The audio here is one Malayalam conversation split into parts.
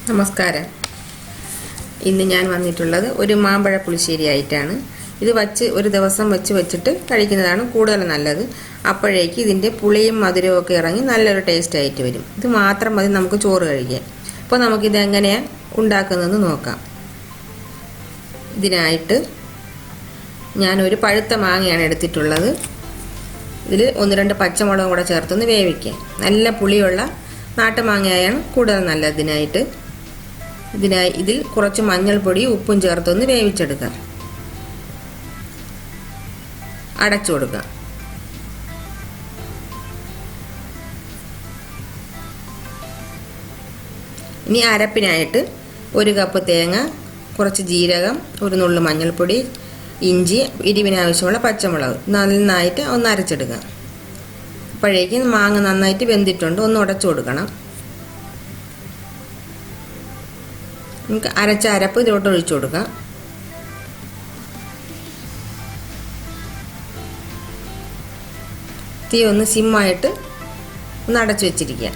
നമസ്കാരം. ഇന്ന് ഞാൻ വന്നിട്ടുള്ളത് ഒരു മാമ്പഴ പുളിശ്ശേരി ആയിട്ടാണ്. ഇത് ഒരു ദിവസം വെച്ചിട്ട് കഴിക്കുന്നതാണ് കൂടുതൽ നല്ലത്. അപ്പോഴേക്ക് ഇതിൻ്റെ പുളിയും മധുരവും ഒക്കെ ഇറങ്ങി നല്ലൊരു ടേസ്റ്റ് ആയിട്ട് വരും. ഇത് മാത്രം മതി നമുക്ക് ചോറ് കഴിക്കാൻ. അപ്പോൾ നമുക്കിത് എങ്ങനെയാണ് ഉണ്ടാക്കുന്നതെന്ന് നോക്കാം. ഇതിനായിട്ട് ഞാനൊരു പഴുത്ത മാങ്ങയാണ് എടുത്തിട്ടുള്ളത്. ഇതിൽ 1-2 പച്ചമുളകും കൂടെ ചേർത്തൊന്ന് വേവിക്കാം. നല്ല പുളിയുള്ള നാട്ടുമാങ്ങയാണ് കൂടുതൽ നല്ലത്. ഇതിൽ കുറച്ച് മഞ്ഞൾപ്പൊടി ഉപ്പും ചേർത്തൊന്ന് വേവിച്ചെടുക്കാം. അടച്ചു കൊടുക്കാം. ഇനി അരപ്പിനായിട്ട് 1 കപ്പ് തേങ്ങ, കുറച്ച് ജീരകം, ഒരു നുള്ളു മഞ്ഞൾപ്പൊടി, ഇഞ്ചി, എരിവിനാവശ്യമുള്ള പച്ചമുളക് നന്നായിട്ട് ഒന്ന് അരച്ചെടുക്കാം. അപ്പോഴേക്കും മാങ്ങ നന്നായിട്ട് വെന്തിട്ടുണ്ട്. ഒന്ന് ഉടച്ചു കൊടുക്കണം. നമുക്ക് അരച്ച അരപ്പ് ഇതിലോട്ട് ഒഴിച്ചു കൊടുക്കാം. തീ ഒന്ന് സിമ്മായിട്ട് ഒന്ന് അടച്ചു വെച്ചിരിക്കുക.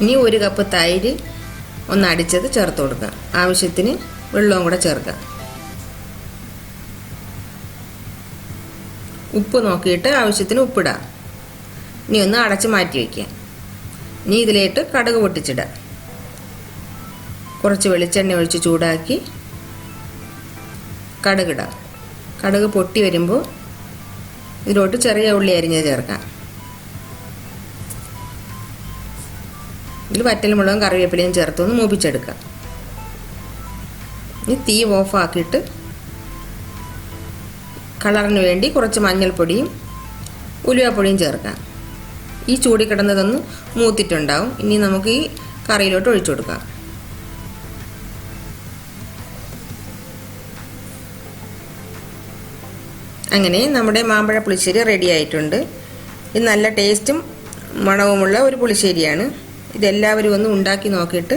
ഇനി 1 കപ്പ് തൈര് ഒന്ന് അടിച്ചത് ചേർത്ത് കൊടുക്കാം. ആവശ്യത്തിന് വെള്ളവും കൂടെ ചേർക്കാം. ഉപ്പ് നോക്കിയിട്ട് ആവശ്യത്തിന് ഉപ്പിടാം. ഇനി ഒന്ന് അടച്ച് മാറ്റി വയ്ക്കാം. ഇനി ഇതിലേക്ക് കടുക് പൊട്ടിച്ചിടാം. കുറച്ച് വെളിച്ചെണ്ണ ഒഴിച്ച് ചൂടാക്കി കടുകിടാം. കടുക് പൊട്ടി വരുമ്പോൾ ഇതിലോട്ട് ചെറിയ ഉള്ളി അരിഞ്ഞ് ചേർക്കാം. ഇതിൽ വറ്റൽമുളകും കറിവേപ്പിലയും ചേർത്തൊന്ന് മൂപ്പിച്ചെടുക്കാം. ഇനി തീ ഓഫാക്കിയിട്ട് കളറിന് വേണ്ടി കുറച്ച് മഞ്ഞൾപ്പൊടിയും ഉലുവപ്പൊടിയും ചേർക്കാം. ഈ ചൂടി കിടന്നതൊന്ന് മൂത്തിട്ടുണ്ടാവും. ഇനി നമുക്ക് ഈ കറിയിലോട്ട് ഒഴിച്ചു കൊടുക്കാം. അങ്ങനെ നമ്മുടെ മാമ്പഴ പുളിശ്ശേരി റെഡി ആയിട്ടുണ്ട്. ഇത് നല്ല ടേസ്റ്റും മണവുമുള്ള ഒരു പുളിശ്ശേരിയാണ്. ഇതെല്ലാവരും ഒന്ന് ഉണ്ടാക്കി നോക്കിയിട്ട്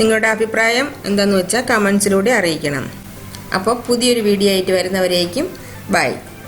നിങ്ങളുടെ അഭിപ്രായം എന്താണെന്ന് വെച്ചാൽ കമൻസിലൂടെ അറിയിക്കണം. അപ്പോൾ പുതിയൊരു വീഡിയോ ആയിട്ട് വരുന്നവരേക്കും ബൈ.